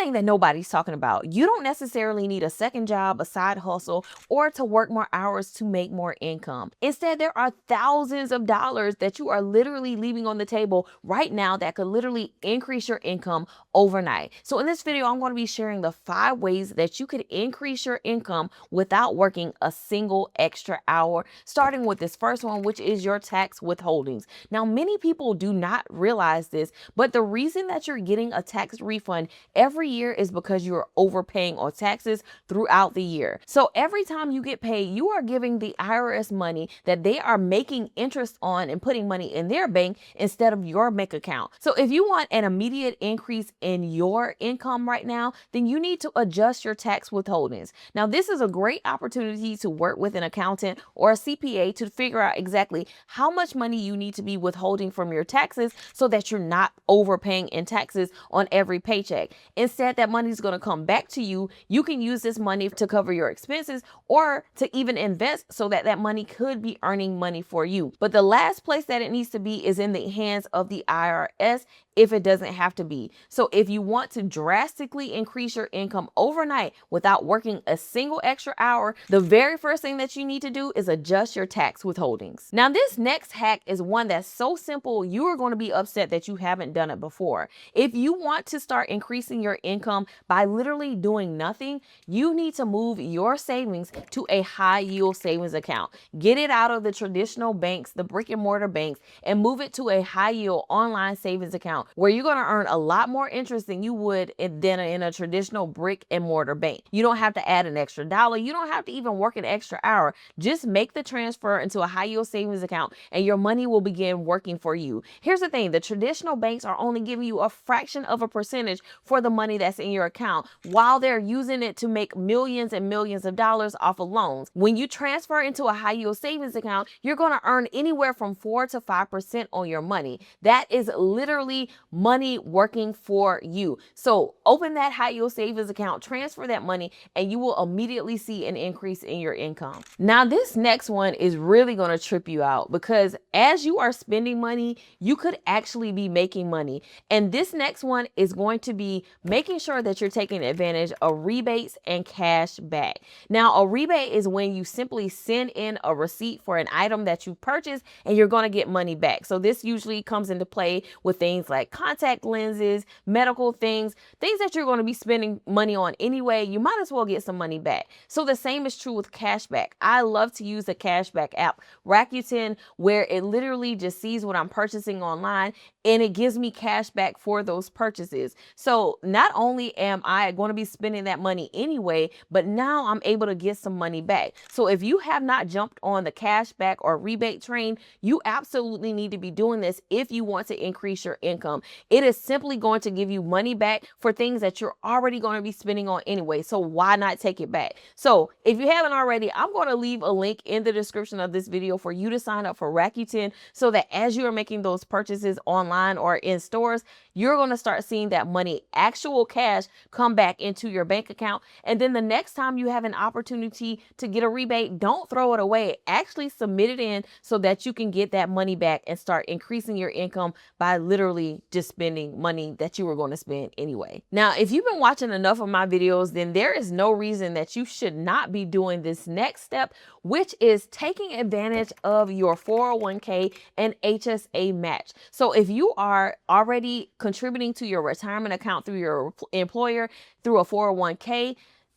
thing that nobody's talking about. You don't necessarily need a second job, a side hustle, or to work more hours to make more income. Instead, there are thousands of dollars that you are literally leaving on the table right now that could literally increase your income overnight. So in this video, I'm going to be sharing the 5 ways that you could increase your income without working a single extra hour, starting with this first one, which is your tax withholdings. Now, many people do not realize this, but the reason that you're getting a tax refund every year is because you're overpaying on taxes throughout the year. So every time you get paid, you are giving the IRS money that they are making interest on and putting money in their bank instead of your bank account. So if you want an immediate increase in your income right now, then you need to adjust your tax withholdings. Now, this is a great opportunity to work with an accountant or a CPA to figure out exactly how much money you need to be withholding from your taxes so that you're not overpaying in taxes on every paycheck. Instead, that money is going to come back to you. You can use this money to cover your expenses or to even invest so that that money could be earning money for you. But the last place that it needs to be is in the hands of the IRS if it doesn't have to be. So if you want to drastically increase your income overnight without working a single extra hour, the very first thing that you need to do is adjust your tax withholdings. Now, this next hack is one that's so simple, you are going to be upset that you haven't done it before. If you want to start increasing your income by literally doing nothing, you need to move your savings to a high yield savings account. Get it out of the traditional banks, the brick and mortar banks, and move it to a high yield online savings account where you're going to earn a lot more interest than you would in a traditional brick and mortar bank. You don't have to add an extra dollar. You don't have to even work an extra hour. Just make the transfer into a high yield savings account and your money will begin working for you. Here's the thing. The traditional banks are only giving you a fraction of a percentage for the money that's in your account while they're using it to make millions and millions of dollars off of loans. When you transfer into a high yield savings account, you're going to earn anywhere from 4 to 5% on your money. That is literally money working for you. So open that high yield savings account, transfer that money, and you will immediately see an increase in your income. Now, this next one is really going to trip you out because as you are spending money, you could actually be making money. And this next one is going to be making sure that you're taking advantage of rebates and cash back. Now, a rebate is when you simply send in a receipt for an item that you purchased and you're going to get money back. So this usually comes into play with things like contact lenses, medical things that you're going to be spending money on anyway. You might as well get some money back. So the same is true with cashback. I love to use the cashback app, Rakuten, where it literally just sees what I'm purchasing online and it gives me cash back for those purchases. So not only am I going to be spending that money anyway, but now I'm able to get some money back. So if you have not jumped on the cashback or rebate train, you absolutely need to be doing this if you want to increase your income. It is simply going to give you money back for things that you're already going to be spending on anyway. So why not take it back? So if you haven't already, I'm going to leave a link in the description of this video for you to sign up for Rakuten so that as you are making those purchases online or in stores, you're going to start seeing that money, actual cash, come back into your bank account. And then the next time you have an opportunity to get a rebate, don't throw it away. Actually submit it in so that you can get that money back and start increasing your income by literally just spending money that you were going to spend anyway. Now, if you've been watching enough of my videos, then there is no reason that you should not be doing this next step, which is taking advantage of your 401k and HSA Match. So if you are already contributing to your retirement account through your employer through a 401k,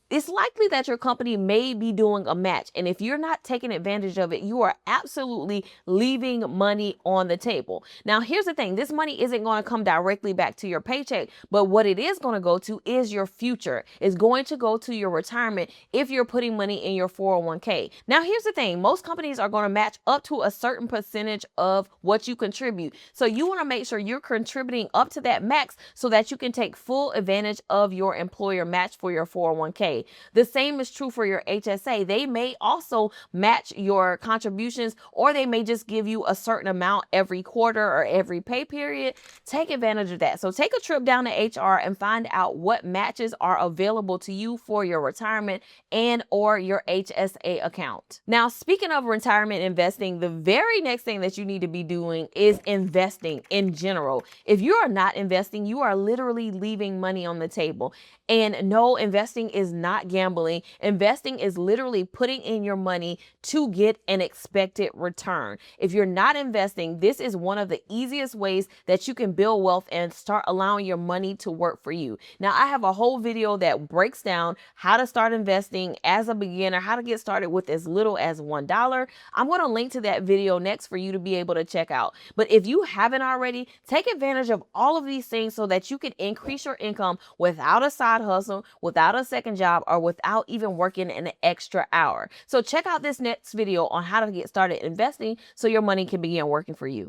it's likely that your company may be doing a match. And if you're not taking advantage of it, you are absolutely leaving money on the table. Now, here's the thing. This money isn't going to come directly back to your paycheck, but what it is going to go to is your future. It's going to go to your retirement if you're putting money in your 401k. Now, here's the thing. Most companies are going to match up to a certain percentage of what you contribute. So you want to make sure you're contributing up to that max so that you can take full advantage of your employer match for your 401k. pay. The same is true for your HSA. They may also match your contributions, or they may just give you a certain amount every quarter or every pay period. Take advantage of that. So take a trip down to HR and find out what matches are available to you for your retirement and or your HSA account. Now, speaking of retirement investing, the very next thing that you need to be doing is investing in general. If you are not investing, you are literally leaving money on the table. And no, investing is not gambling. Investing is literally putting in your money to get an expected return. If you're not investing, this is one of the easiest ways that you can build wealth and start allowing your money to work for you. Now, I have a whole video that breaks down how to start investing as a beginner, how to get started with as little as $1. I'm going to link to that video next for you to be able to check out. But if you haven't already, take advantage of all of these things so that you can increase your income without a side hustle, without a second job, or without even working an extra hour. So check out this next video on how to get started investing so your money can begin working for you.